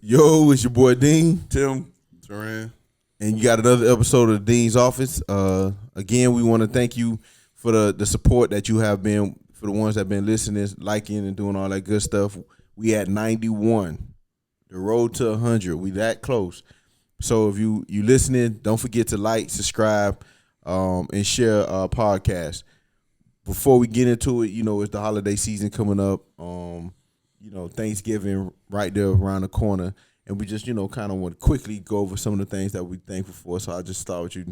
Yo, it's your boy Dean. Tim. Turan. And you got another episode of the Dean's Office. Again, we want to thank you for the support that you have been, for the ones that have been listening, liking, and doing all that good stuff. We at 91. The road to 100. We that close. So if you listening, don't forget to like, subscribe, and share our podcast. Before we get into it, it's the holiday season coming up. Thanksgiving right there around the corner. And we just, kind of want to quickly go over some of the things that we're thankful for. So I'll just start with you,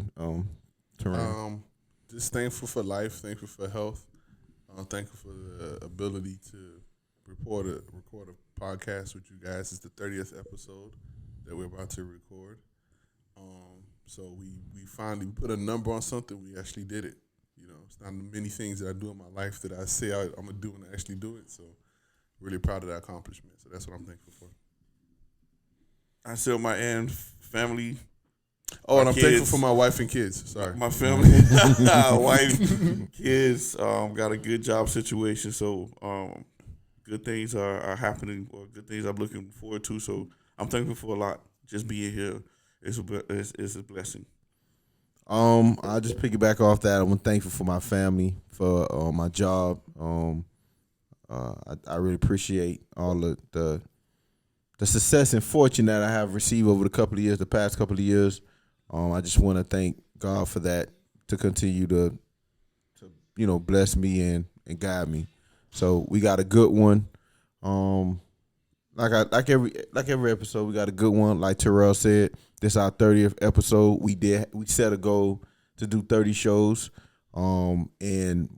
Turan. Just thankful for life, thankful for health, thankful for the ability to record a podcast with you guys. It's the 30th episode that we're about to record. So we finally put a number on something. We actually did it. It's not many things that I do in my life that I say I'm going to do and I actually do it. So really proud of that accomplishment. So that's what I'm thankful for. I still my aunt, family. Oh, and I'm thankful for my wife and kids. Sorry. My family, wife, kids, got a good job situation. So good things are happening, or good things I'm looking forward to. So I'm thankful for a lot. Just being here is a blessing. I'll just piggyback off that. I'm thankful for my family, for my job. I really appreciate all of the success and fortune that I have received over the past couple of years. I just want to thank God for that, to continue to bless me and guide me. So we got a good one. Like every episode, we got a good one. Like Terrell said, this is our 30th episode. We set a goal to do 30 shows, and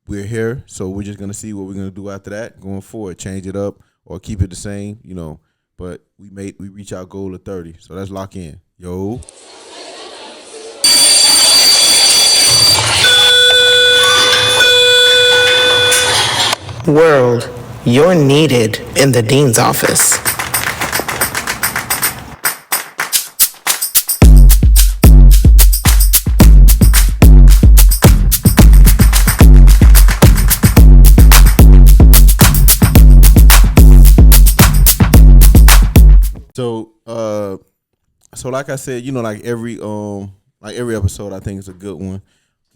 we're here. So we're just gonna see what we're gonna do after that, going forward. Change it up or keep it the same, But we reach our goal of 30. So let's lock in. Yo. World, you're needed in the Dean's office. So like I said, like every episode, I think it's a good one.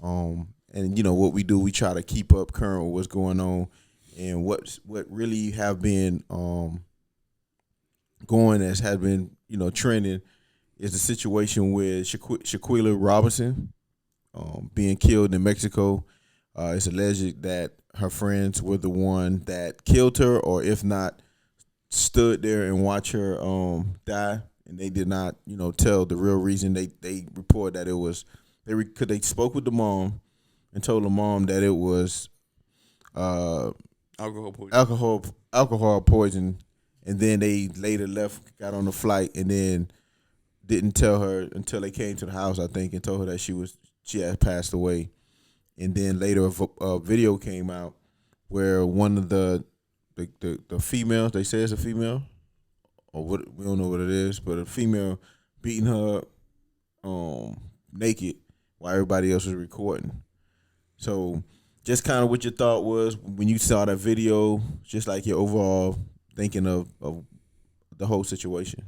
And what we do, we try to keep up current with what's going on, and what really have been has been trending is the situation with Shabquella Robinson being killed in Mexico. It's alleged that her friends were the one that killed her, or if not, stood there and watched her die, and they did not tell the real reason. They report that it was they spoke with the mom and told the mom that it was alcohol poison, and then they later got on the flight, and then didn't tell her until they came to the house, I think, and told her that she had passed away. And then later a video came out where one of the females, they say it's a female, or what, we don't know what it is, but a female beating her naked while everybody else was recording. So just kind of what your thought was when you saw that video, just like your overall thinking of the whole situation.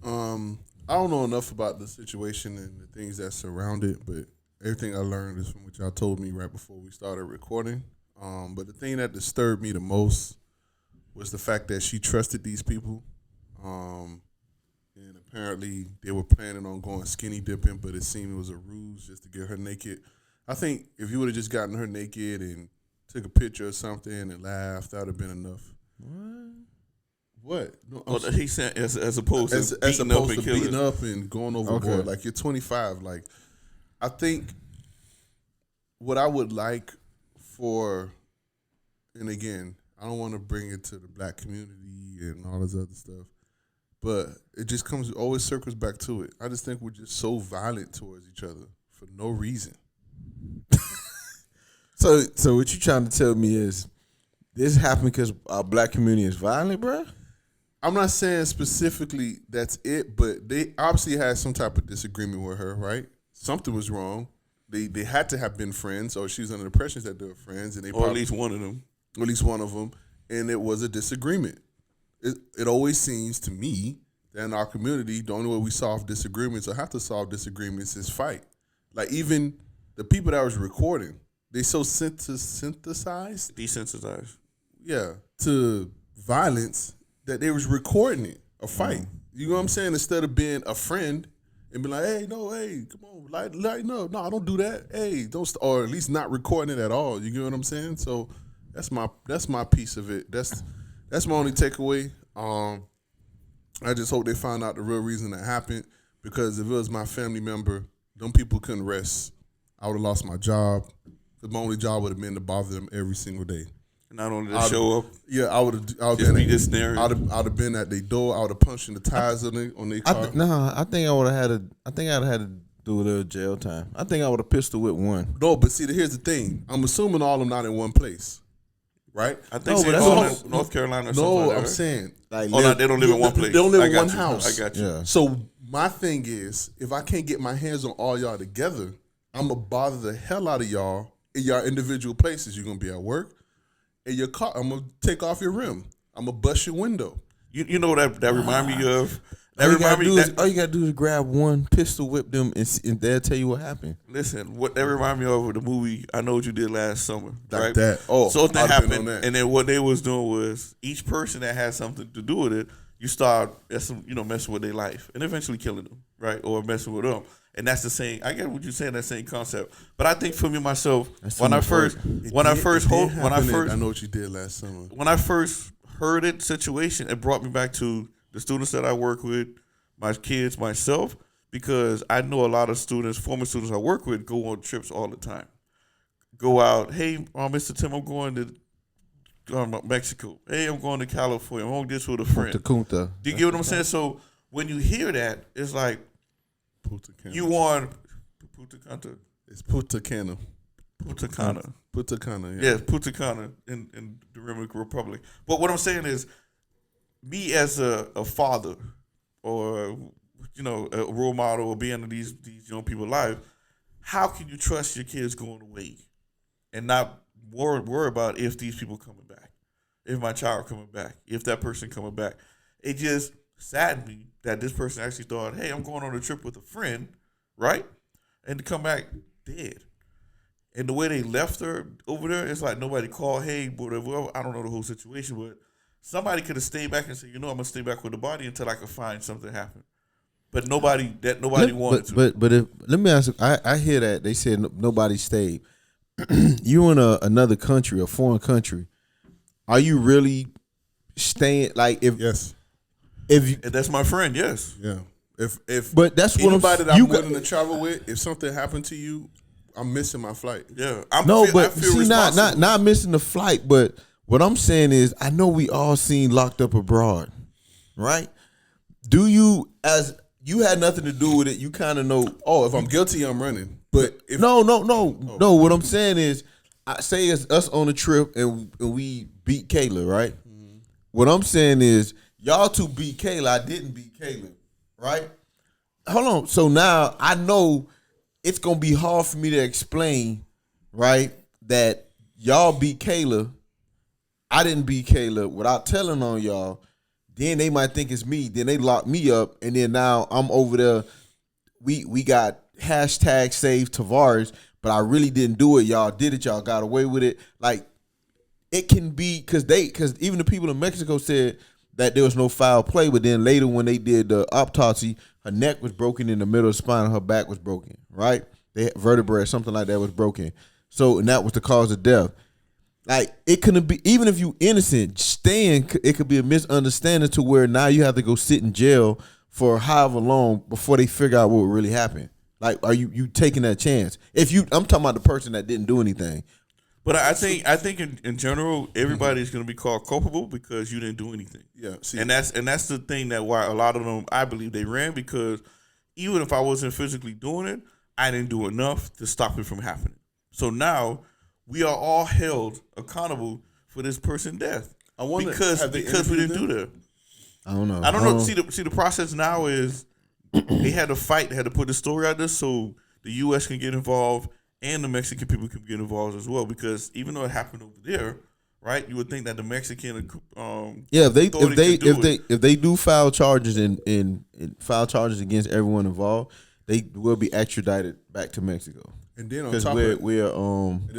I don't know enough about the situation and the things that surround it, but everything I learned is from what y'all told me right before we started recording. But the thing that disturbed me the most was the fact that she trusted these people. And apparently they were planning on going skinny dipping, but it seemed it was a ruse just to get her naked. I think if you would have just gotten her naked and took a picture or something and laughed, that would have been enough. What? No, well, he said as opposed to beating up and going overboard. Okay. Like, you're 25. Like, I think what I would like for, and again, I don't want to bring it to the black community and all this other stuff, but it just always circles back to it. I just think we're just so violent towards each other for no reason. So what you trying to tell me is this happened because our black community is violent, bro? I'm not saying specifically that's it, but they obviously had some type of disagreement with her, right? Something was wrong. They had to have been friends, or she was under the impression that they were friends, and or at least one of them. At least one of them, and it was a disagreement. it always seems to me that in our community, the only way we solve disagreements or have to solve disagreements is fight. Like even the people that was recording, they so synthesized, Desensitized. yeah, to violence that they was recording it, a fight. You know what I'm saying? Instead of being a friend and be like, hey, no, hey, come on, like no, I don't do that. Hey, don't, or at least not recording it at all. You get what I'm saying? So that's my piece of it. That's my only takeaway. I just hope they find out the real reason that happened, because if it was my family member, them people couldn't rest. I would have lost my job. Because my only job would have been to bother them every single day. Not only to show up. Yeah, I would have Just be just staring. I'd have been at their door. I would have punched in the tires on their car. I think I would have had to do a little jail time. I think I would have pistol whipped one. No, but see, here's the thing. I'm assuming all of them not in one place, right? I think No, but all that's in North Carolina or something No, like that, I'm right? saying Like, No, they don't live in one place. They don't live I in got one you. house. I got you. yeah. So my thing is, if I can't get my hands on all y'all together, I'm gonna bother the hell out of y'all in y'all individual places. You're gonna be at work. In your car, I'm gonna take off your rim. I'm gonna bust your window. You know what that remind me of? All you gotta do is grab one, pistol whip them, and they'll tell you what happened. Listen, what that remind me of the movie I Know What You Did Last Summer. Like right? that. Oh, something I'd have been happened, on that. and then what they was doing was each person that had something to do with it, you start messing with their life and eventually killing them, right? Or messing with them. And that's the same. I get what you're saying. That same concept. But I think for me myself, when I first I know what you did last summer. when I first heard it situation, it brought me back to the students that I work with, my kids, myself, because I know a lot of students, former students I work with, go on trips all the time. Go out, hey, Mr. Tim, I'm going to Mexico. Hey, I'm going to California. I'm going to this with a friend. Kunta. Do you get what I'm saying? So when you hear that, it's like Punta Cana. you want Punta Cana. It's Punta Cana. Punta Cana. Punta Cana, yeah. Yeah, Punta Cana in the Dominican Republic. But what I'm saying is, me as a father or a role model or being in these young people's lives, how can you trust your kids going away and not worry about if these people coming back, if my child coming back, if that person coming back? It just saddened me that this person actually thought, hey, I'm going on a trip with a friend, right? And to come back dead. And the way they left her over there, it's like nobody called, hey, whatever. I don't know the whole situation, but somebody could have stayed back and said, I'm going to stay back with the body until I can find something happen. But nobody wanted to. But let me ask you, I hear that. They said nobody stayed. You in another country, a foreign country. Are you really staying? Like Yes. And that's my friend, yes. Yeah. If But that's what anybody that you I'm willing to travel with, if something happened to you, I'm missing my flight. Yeah. I I feel see, not missing the flight, but what I'm saying is, I know we all seen Locked Up Abroad, right? Do you, as you had nothing to do with it, you kind of know. Oh, if I'm guilty, I'm running. But if No. What I'm saying is, I say it's us on a trip and we beat Kayla, right? Mm-hmm. What I'm saying is, y'all two beat Kayla. I didn't beat Kayla, right? Hold on. So now I know it's gonna be hard for me to explain, right, that y'all beat Kayla. I didn't beat Kayla without telling on y'all. Then they might think it's me. Then they lock me up, and then now I'm over there. We got hashtag save Tavares, but I really didn't do it. Y'all did it. Y'all got away with it. Like, it can be because even the people in Mexico said that there was no foul play, but then later when they did the autopsy, her neck was broken in the middle of the spine, and her back was broken. Right, vertebrae or something like that was broken. So, and that was the cause of death. Like, it couldn't be, even if you innocent, staying, it could be a misunderstanding to where now you have to go sit in jail for however long before they figure out what really happened. Like, are you taking that chance? I'm talking about the person that didn't do anything. But I think in general, everybody's going to be called culpable because you didn't do anything. Yeah, see, and that's the thing that why a lot of them, I believe, they ran, because even if I wasn't physically doing it, I didn't do enough to stop it from happening. So now we are all held accountable for this person's death. I wonder, because we didn't do that. I don't know. I don't know. See, the process now is they had to fight. They had to put the story out there so the U.S. can get involved and the Mexican people can get involved as well. Because even though it happened over there, right? You would think that the Mexican if they do file charges and file charges against everyone involved, they will be extradited back to Mexico. And then on Because top we're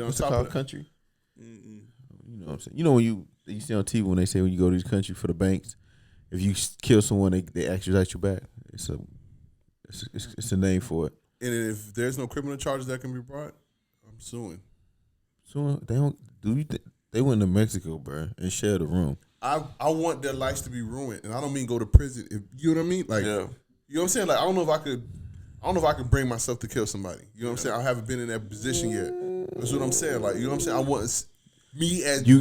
what's it called, country? You know what I'm saying? You know when you see on TV when they say when you go to this country for the banks, if you kill someone, they extradite you back. It's a name for it. And if there's no criminal charges that can be brought, I'm suing. So they don't do you they went to Mexico, bro, and shared a room. I want their lives to be ruined, and I don't mean go to prison. If you know what I mean, like, you know what I'm saying. Like, I don't know if I could bring myself to kill somebody. You know what I'm saying? I haven't been in that position yet. That's what I'm saying. Like, you know what I'm saying. I want me as you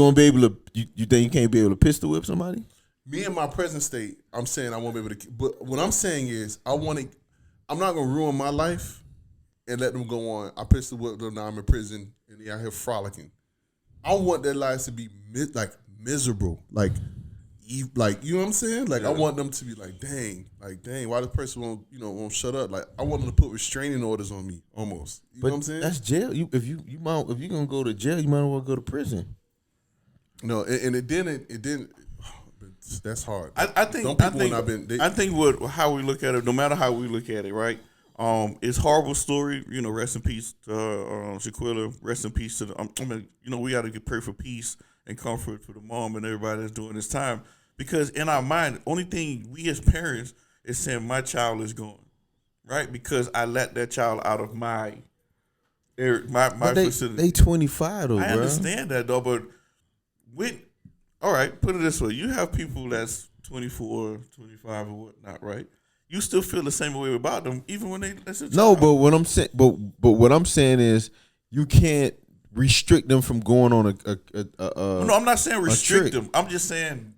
won't be able to. You think you can't be able to pistol whip somebody? Me in my present state, I'm saying I won't be able to. But what I'm saying is, I'm not gonna ruin my life and let them go on. I pistol whip them. Now I'm in prison and they out here frolicking. I want their lives to be miserable, like you know what I'm saying? Like, I want them to be like, dang, why this person won't shut up? Like, I want them to put restraining orders on me, almost. You know what I'm saying? That's jail. If you're gonna go to jail, you might as well go to prison. No, and it didn't. That's hard. I think how we look at it, no matter how we look at it, right? It's a horrible story. You know, rest in peace to Shanquella. Rest in peace to the. We got to pray for peace and comfort for the mom and everybody that's doing this time. Because in our mind, only thing we as parents is saying my child is gone, right? Because I let that child out of my facility. They 25 though, I understand that though, but all right, put it this way: you have people that's 24, 25, or whatnot, right? You still feel the same way about them, even when that's a child. No, but what I'm saying, but what I'm saying is, you can't restrict them from going on No, I'm not saying restrict them. I'm just saying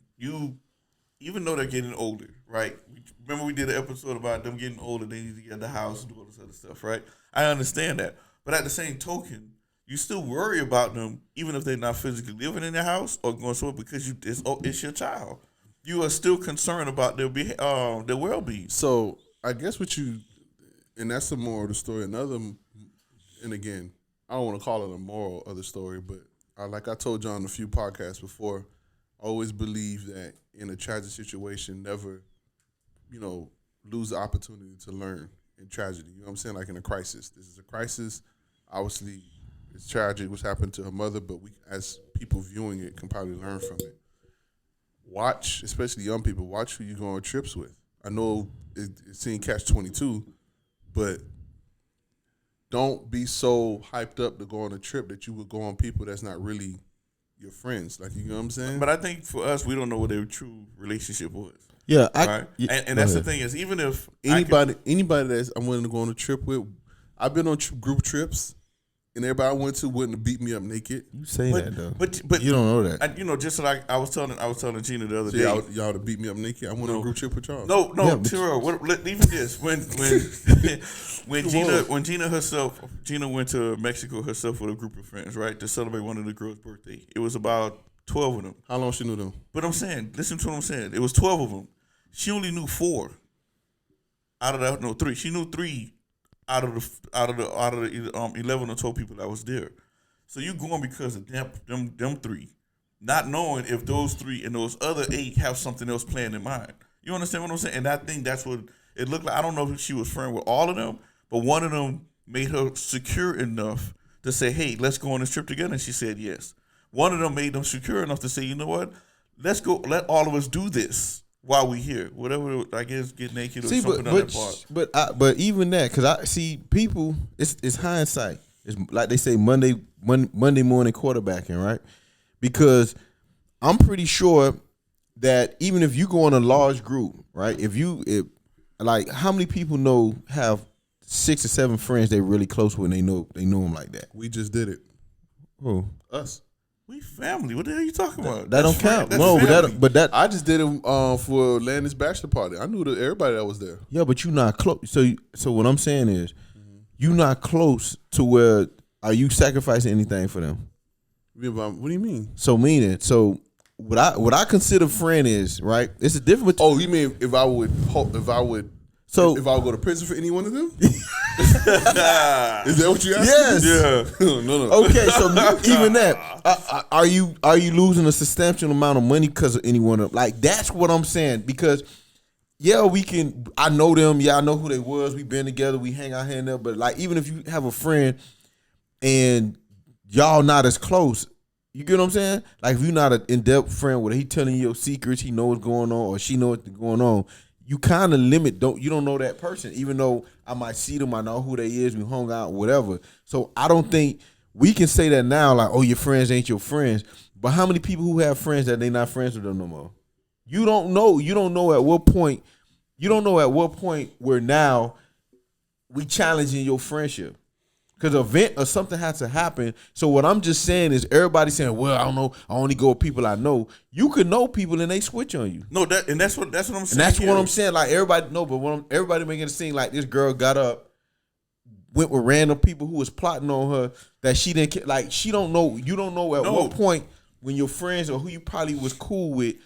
even though they're getting older, right? Remember we did an episode about them getting older, they need to get the house and do all this other stuff, right? I understand that, but at the same token, you still worry about them, even if they're not physically living in their house or going somewhere, because it's your child. You are still concerned about their well-being. So I guess and that's the moral of the story. And again, I don't want to call it a moral of the story, but like I told John a few podcasts before, I always believe that in a tragic situation, never, lose the opportunity to learn in tragedy. You know what I'm saying? Like in a crisis. This is a crisis. Obviously, it's tragic what's happened to her mother, but we, as people viewing it, can probably learn from it. Watch, especially young people, watch who you go on trips with. I know it's seen Catch-22, but don't be so hyped up to go on a trip that you would go on people that's not really your friends. Like, you know what I'm saying? But I think for us, we don't know what their true relationship was. Yeah, right? And that's the thing is, even if anybody that's I'm willing to go on a trip with, I've been on group trips. And everybody I went to wouldn't beat me up naked. You say that though, but you don't know that. Just like I was telling Gina the other day, y'all to beat me up naked. I went on a group trip with y'all. No, Terrell. Even this when Gina went to Mexico herself with a group of friends, right, to celebrate one of the girls' birthday. It was about 12 of them. How long she knew them? But I'm saying, listen to what I'm saying. It was 12 of them. She only knew 4 out of that. No, 3. She knew 3. Out of the 11 or 12 people that was there. So you going because of them 3, not knowing if those 3 and those other 8 have something else planned in mind. You understand what I'm saying? And I think that's what it looked like. I don't know if she was friends with all of them, but one of them made her secure enough to say, hey, let's go on this trip together. And she said yes. One of them made them secure enough to say, you know what? Let's go. Let all of us do this. While we here, whatever, I guess, get naked or something on that part. But even that, because I see people, it's hindsight. It's like they say Monday morning quarterbacking, right? Because I'm pretty sure that even if you go in a large group, right? Like how many people have 6 or 7 friends they're really close with and they know them like that? We just did it. Who? Us. We family. What the hell are you talking about? That don't count. No, but that I just did it for Landon's bachelor party. I knew everybody that was there. Yeah, but you're not close. So what I'm saying is, you're not close to where are you sacrificing anything for them? What do you mean? So what I consider friend is, right? It's a difference. Oh, you mean if I would go to prison for any one of them? Is that what you asked? Yes. Yeah. No. Okay, so even that, are you losing a substantial amount of money because of anyone? Like that's what I'm saying. Because yeah, we can. I know them. Yeah, I know who they was. We been together. We hang out here and there. But like, even if you have a friend and y'all not as close, you get what I'm saying? Like if you're not an in-depth friend where he telling you your secrets, he know what's going on, or she know what's going on. You kind of limit. You don't know that person, even though I might see them. I know who they is. We hung out, whatever. So I don't think we can say that now. Like, oh, your friends ain't your friends. But how many people who have friends that they not friends with them no more? You don't know. You don't know at what point. You don't know at what point where now we challenging your friendship. Because an event or something has to happen. So what I'm just saying is everybody saying, well, I don't know. I only go with people I know. You could know people and they switch on you. No, that's what I'm saying. And that's what I'm saying. Like everybody know, but everybody making it seem like this girl got up, went with random people who was plotting on her that she didn't care. Like she don't know. You don't know at what point when your friends or who you probably was cool with,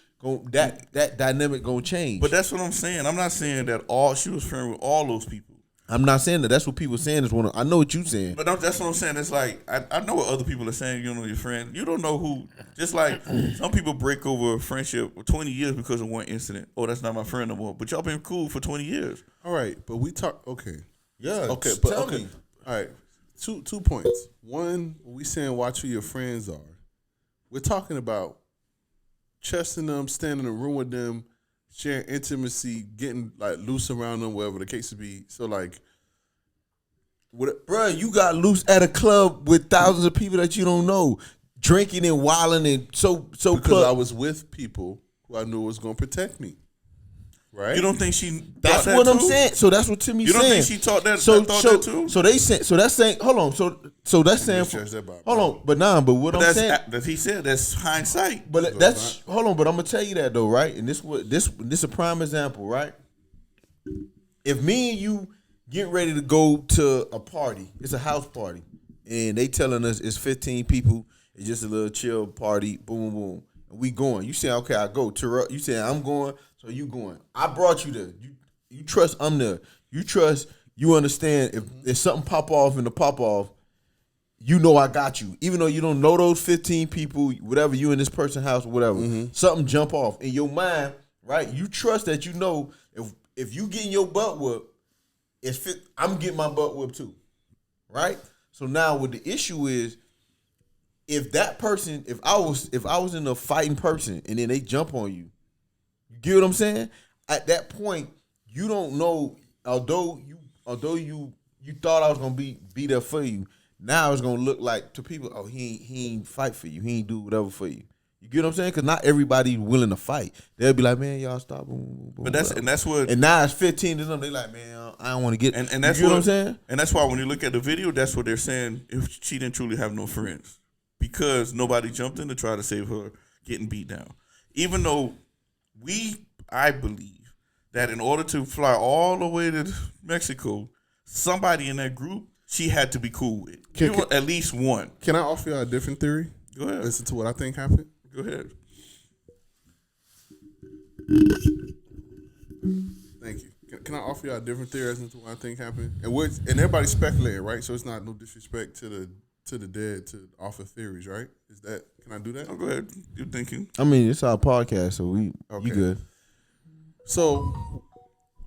that dynamic gonna change. But that's what I'm saying. I'm not saying that she was friends with all those people. I'm not saying that. That's what people saying. I know what you saying. But that's what I'm saying. It's like I know what other people are saying. You know your friend. You don't know who. Just like some people break over a friendship for 20 years because of one incident. Oh, that's not my friend no more. But y'all been cool for 20 years. All right, but we talk. Okay. Yeah. Okay, just but tell okay. me. All right. Two points. One, when we saying watch who your friends are. We're talking about trusting them, standing in a room with them, sharing intimacy, getting like loose around them, whatever the case would be. So like, Bruh, you got loose at a club with thousands of people that you don't know, drinking and wilding and so because I was with people who I knew was going to protect me. Right? You don't think she? That's thought what that I'm too? saying. So that's what Timmy's saying. You don't think she thought that? So thought that too? So they saying. So that's saying. Hold on. So that's saying. Judge that by- Hold on. But what I'm That's saying. that he said. That's hindsight. But that's hold on. But I'm gonna tell you that though, right? And this a prime example, right? If me and you get ready to go to a party, it's a house party, and they telling us it's 15 people, it's just a little chill party, boom, boom, and we going. You say, okay, I go. You say I'm going, so you going. I brought you there. You trust I'm there. You trust. You understand if something pop off in the pop off, you know I got you. Even though you don't know those 15 people, whatever, you in this person's house or whatever, something jump off in your mind, right? You trust that you know if you getting your butt whooped, I'm getting my butt whooped too, right? So now what the issue is, if that person, if I was in a fighting person and then they jump on you, you get what I'm saying? At that point, you don't know. Although you thought I was gonna be there for you, now it's gonna look like to people, oh, he ain't fight for you, he ain't do whatever for you. You get what I'm saying? Because not everybody's willing to fight. They'll be like, man, y'all stop. Boom, boom, But that's what. And now it's 15 to them. They like, man, I don't want to get. And that's you know what I'm saying? And that's why when you look at the video, that's what they're saying. If she didn't truly have no friends, because nobody jumped in to try to save her getting beat down. Even though I believe that in order to fly all the way to Mexico, somebody in that group she had to be cool with. At least one. Can I offer you a different theory? Go ahead. Listen to what I think happened. Go ahead. Thank you. Can I offer you a different theory as to what I think happened? And everybody's speculating, right? So it's not no disrespect to the dead to offer theories, right? Can I do that? Oh, go ahead. You're thinking. I mean, it's our podcast, so you good. So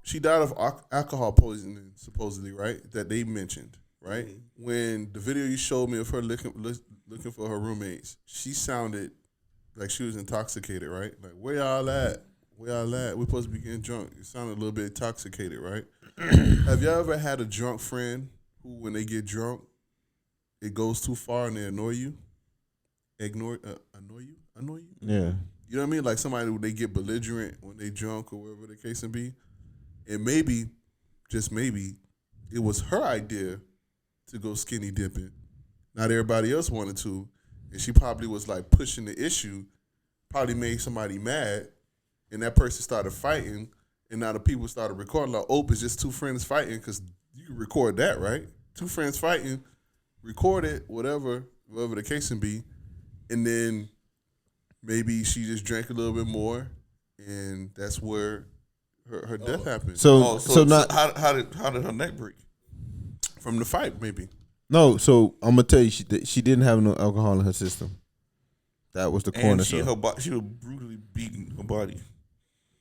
she died of alcohol poisoning, supposedly, right? That they mentioned, right? Mm-hmm. When the video you showed me of her looking for her roommates, she sounded like she was intoxicated, right? Like, where y'all at? Where y'all at? We're supposed to be getting drunk. It sounded a little bit intoxicated, right? Have y'all ever had a drunk friend who, when they get drunk, it goes too far and they annoy you? Annoy you? Yeah. You know what I mean? Like somebody, when they get belligerent when they drunk or whatever the case may be. And maybe, just maybe, it was her idea to go skinny dipping. Not everybody else wanted to. And she probably was like pushing the issue, probably made somebody mad. And that person started fighting. And now the people started recording like, oh, it's just two friends fighting, because you can record that, right? Two friends fighting, record it, whatever the case can be. And then maybe she just drank a little bit more, and that's where her death happened. So How did her neck break? From the fight, maybe. No, so I'm gonna tell you, she didn't have no alcohol in her system. That was the And corner. she was brutally beating her body.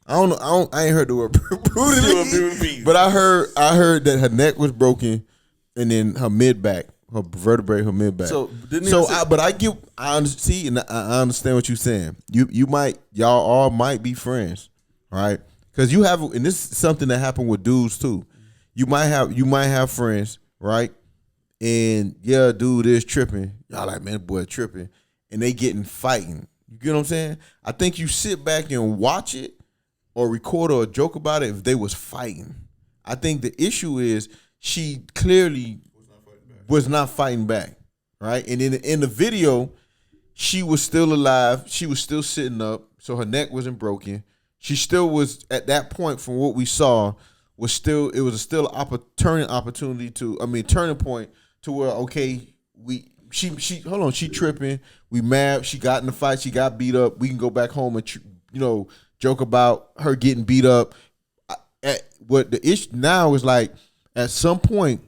I don't know. I ain't heard the word She was brutally brutally, beaten. but I heard that her neck was broken, and then her mid back, her vertebrae, her mid back. So didn't see, and I understand what you're saying. Y'all all might be friends, right? Because you have, and this is something that happened with dudes too. You might have friends, right? And yeah, dude is tripping. Y'all like, man, boy tripping, and they getting fighting. You get what I'm saying? I think you sit back and watch it, or record or joke about it if they was fighting. I think the issue is she clearly was not fighting back, right? And in the video, she was still alive. She was still sitting up, so her neck wasn't broken. She still was at that point. From what we saw, it was still turning point to where she tripping. We mad. She got in the fight. She got beat up. We can go back home and joke about her getting beat up. What the issue now is, like, at some point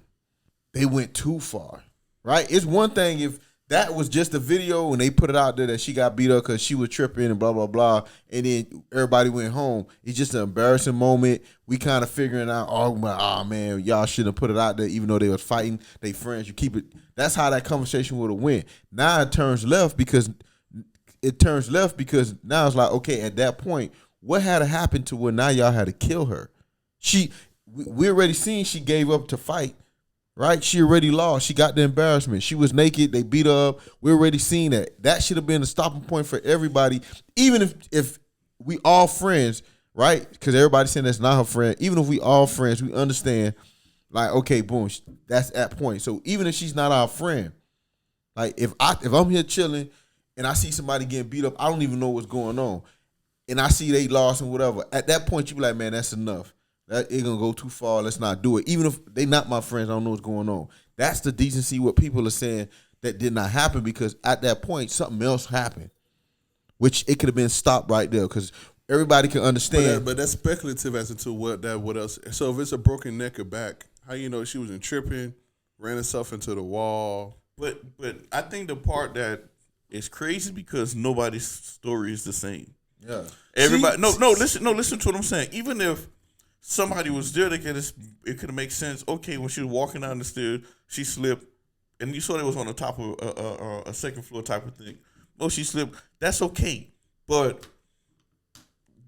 they went too far, right? It's one thing if that was just a video and they put it out there that she got beat up because she was tripping and blah, blah, blah, and then everybody went home. It's just an embarrassing moment. We kind of figuring out, oh man, y'all shouldn't have put it out there even though they was fighting. They friends. You keep it. That's how that conversation would have went. Now it turns left because now it's like, okay, at that point, what had to happen to where now y'all had to kill her? We already seen she gave up to fight. Right? She already lost. She got the embarrassment. She was naked. They beat her up. We already seen that. That should have been a stopping point for everybody. Even if we all friends, right? Because everybody's saying that's not her friend. Even if we all friends, we understand, like, okay, boom, that's at point. So even if she's not our friend, like, if I'm here chilling and I see somebody getting beat up, I don't even know what's going on, and I see they lost and whatever, at that point you be like, man, that's enough. That ain't gonna go too far. Let's not do it. Even if they not my friends, I don't know what's going on. That's the decency. What people are saying that did not happen, because at that point something else happened, which it could have been stopped right there, because everybody can understand. But that's speculative as to what else. So if it's a broken neck or back, how you know she wasn't tripping, ran herself into the wall? But I think the part that is crazy because nobody's story is the same. Yeah. Everybody. Listen to what I'm saying. Even if somebody was there, it could make sense. Okay, when she was walking down the stairs, she slipped, and you saw it was on the top of a second floor type of thing. Oh, she slipped. That's okay, but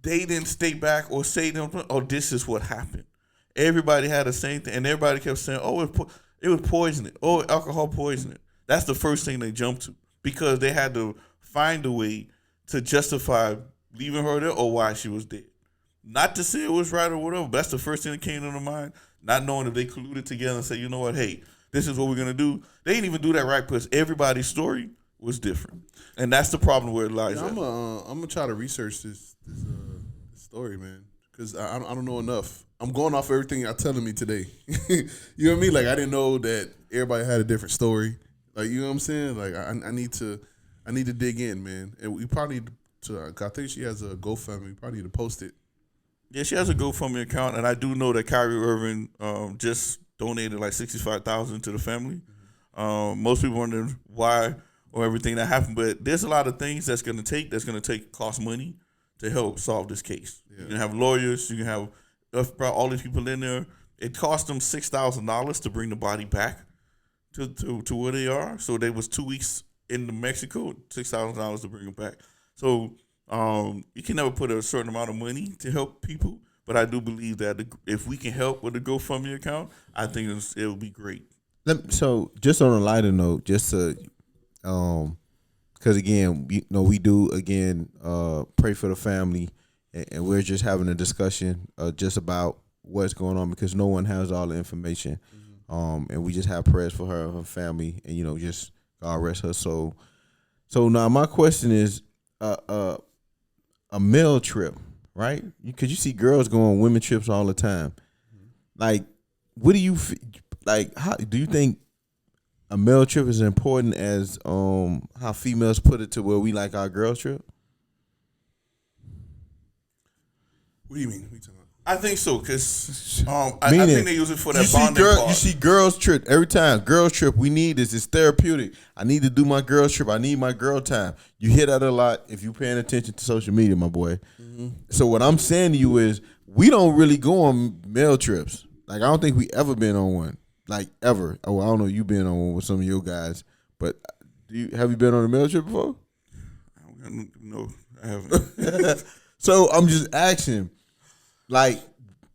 they didn't stay back or say them. Oh, this is what happened. Everybody had the same thing, and everybody kept saying, "Oh, it was poisoning. Oh, alcohol poisoning." That's the first thing they jumped to, because they had to find a way to justify leaving her there or why she was dead. Not to say it was right or whatever, but that's the first thing that came to their mind, not knowing if they colluded together and say, you know what, hey, this is what we're going to do. They didn't even do that right because everybody's story was different. And that's the problem where it lies at. I'm going to try to research this story, man, because I don't know enough. I'm going off everything y'all telling me today. You know what I mean? Like, I didn't know that everybody had a different story. Like, you know what I'm saying? Like, I need to dig in, man. And we probably need to, I think she has a GoFundMe. We probably need to post it. Yeah, she has a GoFundMe account, and I do know that Kyrie Irving just donated like $65,000 to the family. Most people wondering why or everything that happened, but there's a lot of things that's going to cost money to help solve this case. Yeah. You can have lawyers, you can have all these people in there. It cost them $6,000 to bring the body back to where they are. So they was 2 weeks in Mexico, $6,000 to bring them back. So you can never put a certain amount of money to help people, but I do believe that if we can help with the GoFundMe account, I think it would be great. So just on a lighter note, just to, because again, we do again pray for the family, and we're just having a discussion just about what's going on, because no one has all the information, and we just have prayers for her family, and just God rest her soul. So now my question is, a male trip, right? Because you see girls go on women trips all the time. Like, what do you like? How do you think a male trip is important as how females put it to where we like our girl trip? What do you mean? What you talking about? I think so, because I think they use it for that bonding part. You see girls trip every time. Girls trip, we need this. It's therapeutic. I need to do my girls trip. I need my girl time. You hear that a lot if you're paying attention to social media, my boy. Mm-hmm. So what I'm saying to you is we don't really go on male trips. Like, I don't think we ever been on one. Like, ever. Oh, I don't know, you been on one with some of your guys. But have you been on a male trip before? No, I haven't. So I'm just asking, like,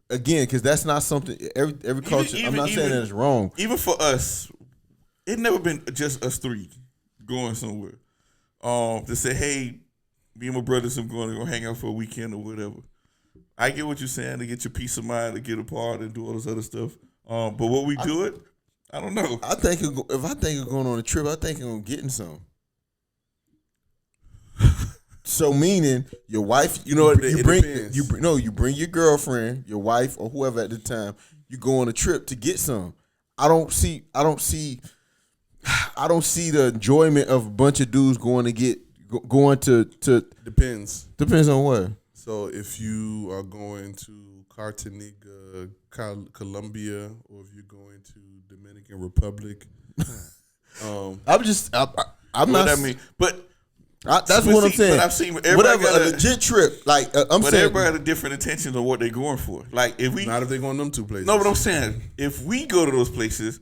again, because that's not something every culture. I'm not saying that it's wrong. Even for us, it never been just us three going somewhere. To say, hey, me and my brothers are going to go hang out for a weekend or whatever. I get what you're saying, to get your peace of mind, to get apart and do all this other stuff. But what we do it, I don't know. I think if I think of going on a trip, I think I'm getting some. So meaning your wife, you bring your girlfriend, your wife, or whoever at the time. You go on a trip to get some. I don't see the enjoyment of a bunch of dudes going to Depends on what. So if you are going to Cartagena, Colombia, or if you're going to Dominican Republic, I'm not. I mean, but that's what I'm saying. But I've seen a legit trip. Like I'm saying, everybody had a different intentions on what they're going for. Like if we not if they're going to them two places. No, but I'm saying if we go to those places,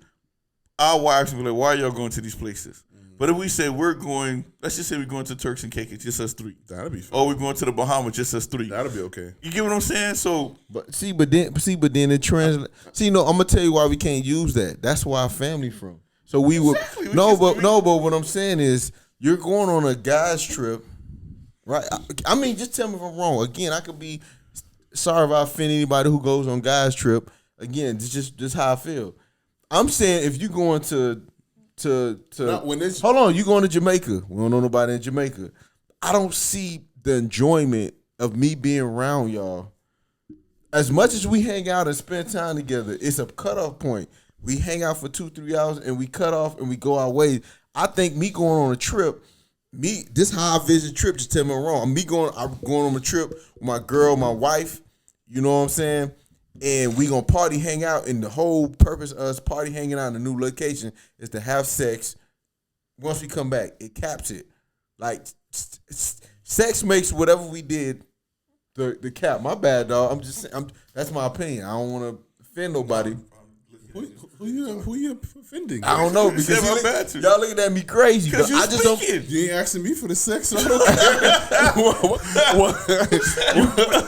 our wives will be like, "Why are y'all going to these places?" But if we say we're going, let's just say we're going to Turks and Caicos, just us three. That'll be fun. Or we're going to the Bahamas, just us three. That'll be okay. You get what I'm saying? So, but then it translates. See, no, I'm gonna tell you why we can't use that. That's where our family from. So we would but what I'm saying is you're going on a guy's trip, right? I mean, just tell me if I'm wrong. Again, I could be sorry if I offend anybody who goes on guy's trip. Again, it's just how I feel. I'm saying if you're going hold on, you going to Jamaica. We don't know nobody in Jamaica. I don't see the enjoyment of me being around y'all. As much as we hang out and spend time together, it's a cutoff point. We hang out for 2-3 hours and we cut off and we go our way. I think me going on a trip, this how I vision trip, just tell me I'm wrong. I'm going on a trip with my girl, my wife, you know what I'm saying? And we gonna party, hang out, and the whole purpose of us party, hanging out in a new location is to have sex. Once we come back, it caps it. Like sex makes whatever we did the cap. My bad, dog. That's my opinion. I don't want to offend nobody. Who you offending? I don't know because y'all looking at me crazy. But I just don't. You ain't asking me for the sex. So I don't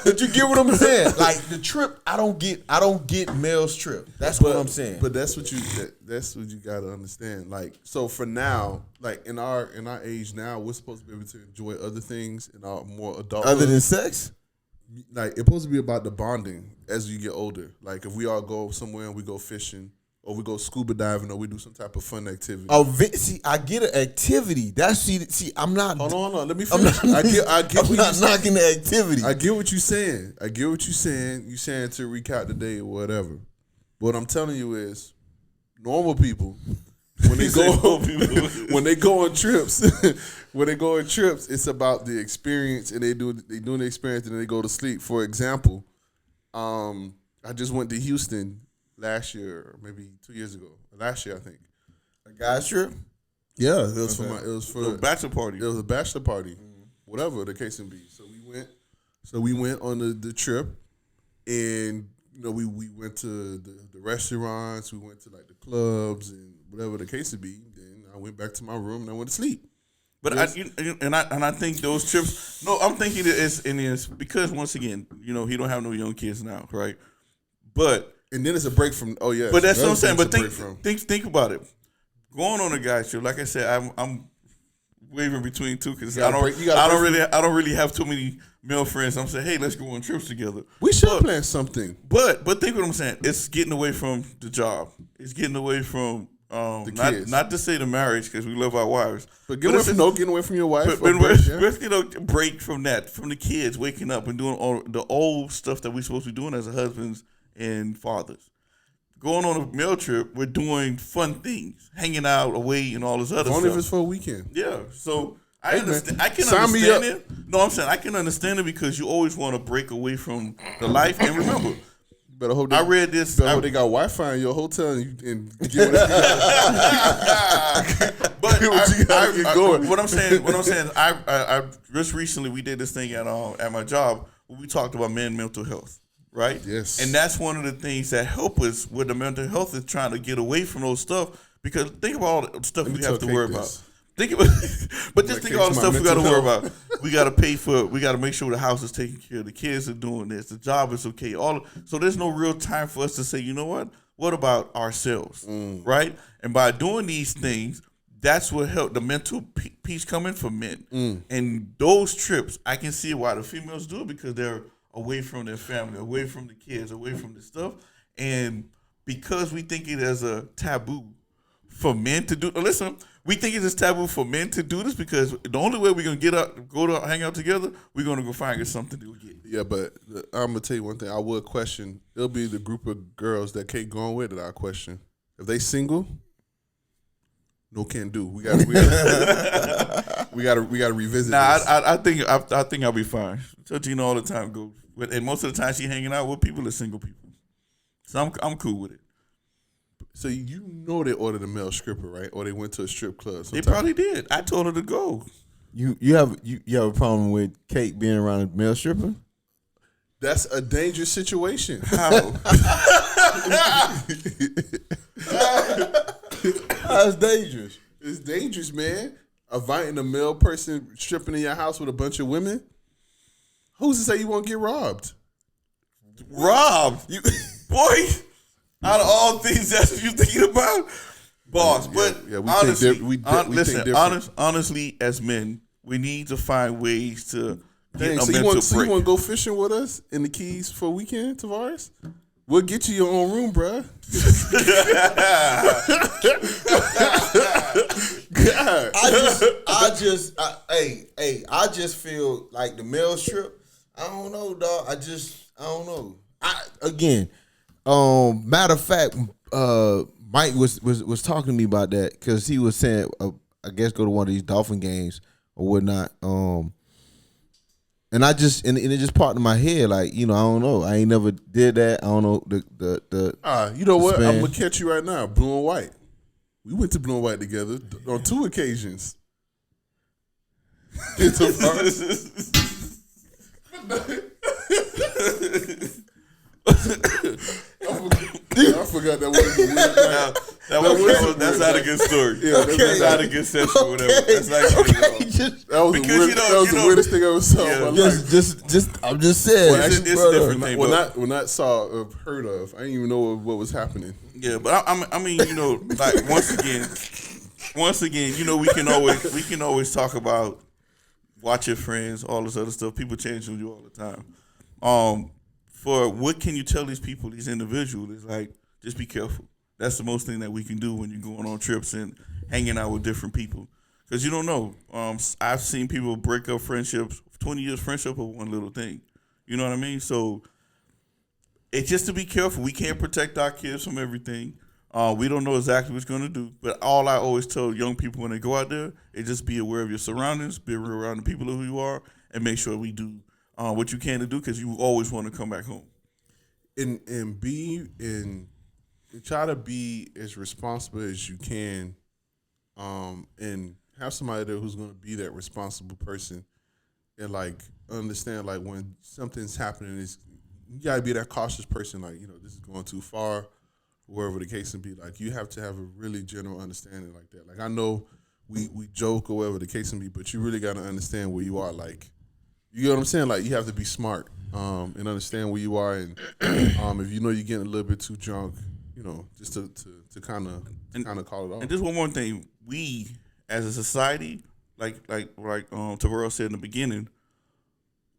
But you get what I'm saying? Like the trip, I don't get male's trip. That's what I'm saying. But that's what you got to understand. Like so for now, like in our age now, we're supposed to be able to enjoy other things in our more adult. Other than sex. Like it's supposed to be about the bonding as you get older. Like if we all go somewhere and we go fishing, or we go scuba diving, or we do some type of fun activity. Oh, see, I get an activity. That's see. I'm not. Hold on. Let me finish. I'm not knocking the activity. I get what you're saying. You're saying to recap the day or whatever. But what I'm telling you is, normal people. When they go on trips, it's about the experience, and they doing the experience, and then they go to sleep. For example, I just went to Houston last year, or maybe 2 years ago. Last year, I think. A guy's trip? Yeah, it was for a bachelor party. It was a bachelor party, whatever the case may be. So we went on the trip, and we went to the restaurants, we went to like the clubs and whatever the case would be. Then I went back to my room and I went to sleep. But I think those trips. No, I'm thinking it's because once again, he don't have no young kids now, right? But and then it's a break from. Oh yeah, but that's what I'm saying. But think about it. Going on a guy's trip, like I said, I'm wavering between two because I don't really have too many male friends. I'm saying, hey, let's go on trips together. We should plan something. But think what I'm saying. It's getting away from the job. It's getting away from the kids. Not to say the marriage because we love our wives. But getting away from your wife. But break from that, from the kids waking up and doing all the old stuff that we're supposed to be doing as a husbands and fathers. Going on a male trip, we're doing fun things, hanging out away and all this other stuff. Only if it's for a weekend. Yeah. So I understand. I can Sign me understand up. it. No, I'm saying I can understand it because you always want to break away from the life. And remember, Better hope I read this. Better hope they got Wi-Fi in your hotel and get what But what you gotta get going. what I'm saying, I just recently we did this thing at my job where we talked about mental health, right? Yes. And that's one of the things that help us with the mental health is trying to get away from those stuff because think about all the stuff we have to worry about. Think about, but just think of all the stuff we got to worry about. We got to pay for it. We got to make sure the house is taken care of. The kids are doing this. The job is okay. So there's no real time for us to say, you know what? What about ourselves, right? And by doing these things, that's what helped the mental peace coming for men. And those trips, I can see why the females do it because they're away from their family, away from the kids, away from the stuff. And because we think it as a taboo for men to do, listen, we think it's taboo for men to do this because the only way we're going to get up, go to hang out together, we're going to go find something to get. Yeah, but I'm gonna tell you one thing. I would question. It'll be the group of girls that Kate going with it. I question if they single. No, can't do. We got to revisit. Nah, this. I think I'll be fine. So Gina all the time go, and most of the time she hanging out with people are single people. So I'm cool with it. So you know they ordered a male stripper, right? Or they went to a strip club. They probably did. I told her to go. You have a problem with Kate being around a male stripper? That's a dangerous situation. How? That's dangerous. It's dangerous, man. Inviting a male person stripping in your house with a bunch of women. Who's to say you won't get robbed? Robbed? You, boy, out of all things, that's what you thinking about? Boss, but yeah, we honestly, think we think different. honestly, as men, we need to find ways to get Dang, a so mental break. you want to go fishing with us in the Keys for a weekend, Tavares? We'll get you your own room, bruh. God. I just feel like the male strip. I don't know, dog. I don't know. Matter of fact, Mike was talking to me about that because he was saying, I guess go to one of these Dolphin games or whatnot. And I just and it just popped in my head, like, I don't know. I ain't never did that. I don't know the you know what? span. I'm gonna catch you right now. Blue and White. We went to Blue and White together on 2 occasions. It's a I forgot that was a weird. That's not a good story. Yeah, That's not a good session or whatever. That's not good at all. That was the weirdest thing I ever saw in my life. I'm just saying. Well, actually, it's a different thing. When I saw heard of, I didn't even know what was happening. Yeah, but I mean, like once again, we can always talk about watch your friends, all this other stuff. People change on you all the time. For what can you tell these people, these individuals? Is like, just be careful. That's the most thing that we can do when you're going on trips and hanging out with different people. Because you don't know. I've seen people break up friendships, 20 years friendship over one little thing. You know what I mean? So it's just to be careful. We can't protect our kids from everything. We don't know exactly what it's going to do. But all I always tell young people when they go out there is just be aware of your surroundings, be aware around the people who you are, and make sure we do what you can to do because you always want to come back home. And try to be as responsible as you can, and have somebody there who's going to be that responsible person, and like understand like when something's happening, you gotta be that cautious person. Like this is going too far, wherever the case may be. Like you have to have a really general understanding like that. Like I know we joke or whatever the case may be, but you really got to understand where you are. Like you know what I'm saying? Like you have to be smart and understand where you are, and if you're getting a little bit too drunk. Just to kind of call it off. And just one more thing, we as a society, like Tavares said in the beginning,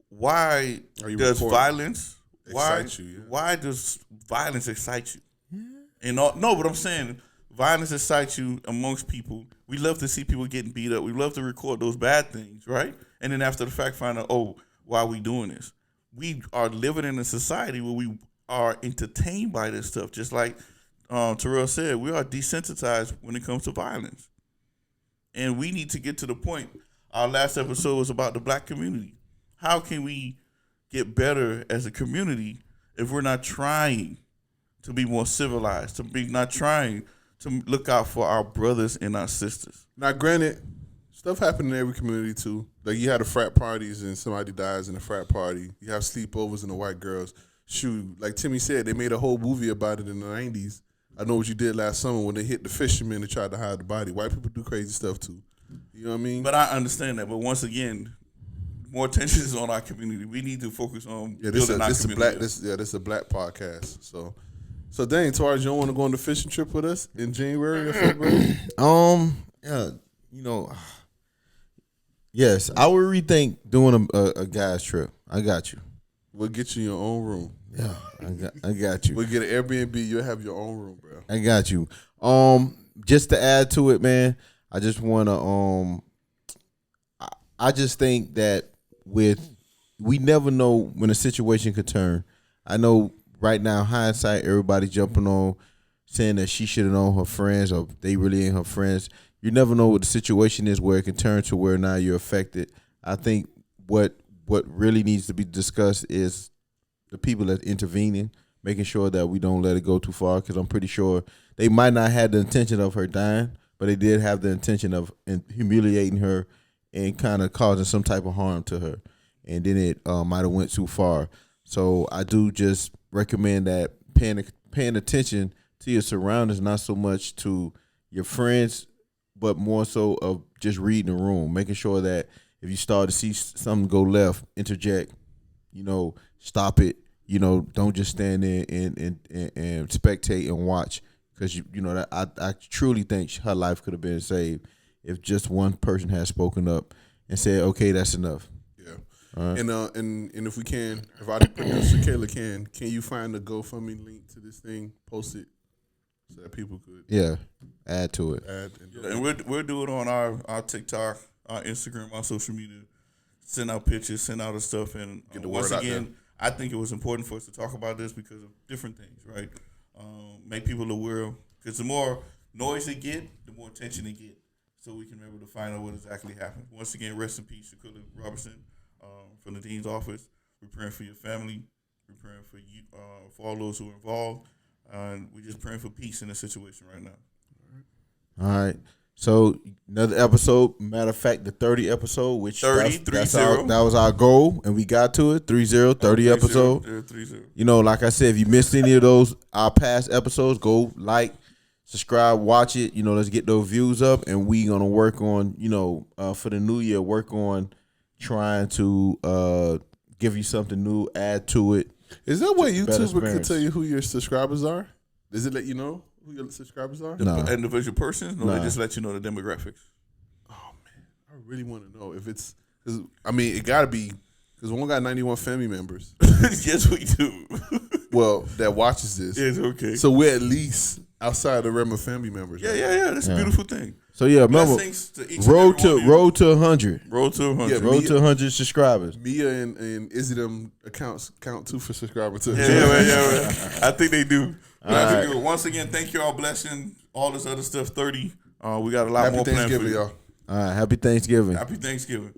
why does violence excite you? Yeah. Why does violence excite you? Yeah. No, but I'm saying violence excites you amongst people. We love to see people getting beat up. We love to record those bad things, right? And then after the fact, find out, why are we doing this? We are living in a society where we are entertained by this stuff, just like Terrell said, we are desensitized when it comes to violence. And we need to get to the point. our last episode was about the black community. How can we get better as a community if we're not trying to be more civilized, to be not trying to look out for our brothers and our sisters? Now, granted, stuff happened in every community too. Like you had the frat parties and somebody dies in a frat party. You have sleepovers and the white girls. Shoot, like Timmy said, they made a whole movie about it in the 90s. I know what you did last summer when they hit the fishermen and tried to hide the body. White people do crazy stuff too. You know what I mean? But I understand that. But once again, more attention is on our community. We need to focus on building our community. This is a black podcast. So dang, Taurus, you don't want to go on the fishing trip with us in January or February? Yeah, yes, I would rethink doing a guy's trip. I got you. We'll get you your own room. Yeah, I got you. We'll get an Airbnb. You'll have your own room, bro. I got you. Just to add to it, man, I just want to I just think that we never know when a situation could turn. I know right now, hindsight, everybody jumping on saying that she should have known her friends or they really ain't her friends. You never know what the situation is where it can turn to where now you're affected. I think what really needs to be discussed is the people that intervening, making sure that we don't let it go too far, because I'm pretty sure they might not have the intention of her dying, but they did have the intention of humiliating her and kind of causing some type of harm to her. And then it might have went too far. So I do just recommend that paying attention to your surroundings, not so much to your friends, but more so of just reading the room, making sure that if you start to see something go left, interject, stop it, don't just stand there and spectate and watch, because that I truly think her life could have been saved if just one person had spoken up and said, okay, that's enough. Yeah. Right. And if we can, if Shanquella can you find the GoFundMe link to this thing, post it so that people could add to it. And we'll do it on our TikTok, our Instagram, our social media. Send out pictures, send out the stuff, and get the once word out again, there. I think it was important for us to talk about this because of different things, right? Make people aware, because the more noise it get, the more attention it get, so we can be able to find out what exactly happened. Once again, rest in peace, Shabquella Robinson, from the Dean's Office. We're praying for your family. We're praying for you, for all those who are involved, and we're just praying for peace in the situation right now. All right. So another episode. Matter of fact, the 30 episode, which 30, that was our goal, and we got to it. 30 episode. 30. Like I said, if you missed any of those our past episodes, go like, subscribe, watch it. Let's get those views up, and we gonna work on for the new year, work on trying to give you something new, add to it. Is that what YouTube can tell you who your subscribers are? Does it let you know who your subscribers are? No. Individual persons? No, they just let you know the demographics. Oh, man. I really want to know if it's... Cause, it got to be... Because one got 91 family members. Yes, we do. Well, that watches this. It's okay. So we're at least outside the realm of family members. Yeah, yeah. That's a beautiful thing. So, remember, road to 100. Road to 100. Yeah, road to 100 subscribers. Mia and Izzy them accounts count too for subscribers too. Yeah. I think they do. Right. Once again, thank you all, blessing, all this other stuff. 30. We got a lot more planned for you. Y'all. All right. Happy Thanksgiving. Happy Thanksgiving.